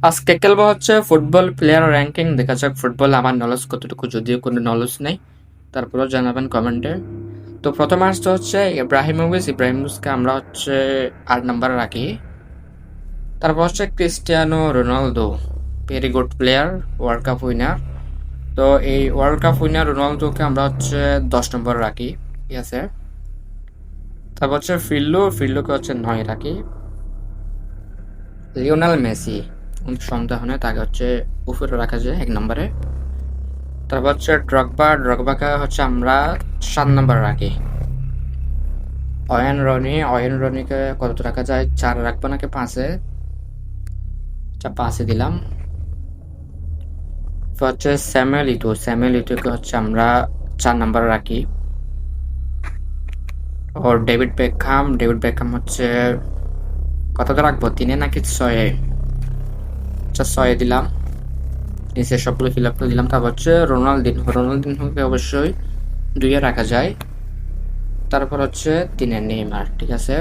আজকে খেলবো হচ্ছে ফুটবল প্লেয়ার র্যাঙ্কিং। দেখা যাক ফুটবল আমার নলেজ কতটুকু, যদিও কোনো নলেজ নেই, তারপরেও জানাবেন কমেন্টে। তো প্রথম আসতে হচ্ছে ইব্রাহিমোভিচকে আমরা হচ্ছে 8 নম্বরে রাখি। তারপর হচ্ছে Cristiano Ronaldo, very good player, world cup winner. তো এই ওয়ার্ল্ড কাপ উইনার রোনালদোকে আমরা হচ্ছে 10 নম্বরে রাখি, ঠিক আছে। তারপর হচ্ছে ফিরলোকে হচ্ছে 9 রাখি। লিওনেল মেসি, সন্দেহ নেই, তাকে হচ্ছে উপরে রাখা যায় 1 নম্বরে। তারপর হচ্ছে ড্রগবাকে হচ্ছে আমরা 7 নম্বরে রাখি। অয়ন রনিকে কত রাখা যায়, 4 রাখবো নাকি 5-এ? আচ্ছা, 5-এ দিলাম। তারপর হচ্ছে স্যামুয়েল ইটোকে হচ্ছে আমরা 4 নম্বরে রাখি। ও ডেভিড বেকহাম হচ্ছে কতটা রাখবো, 3-এ নাকি 6-এ? আচ্ছা, 6-এ দিলাম। নিচে সবগুলো ফিল আপ করে দিলাম। তারপর হচ্ছে রোনালদিনহোকে অবশ্যই 2-এ রাখা যায়। তারপর হচ্ছে 3-এ নেইমার, ঠিক আছে।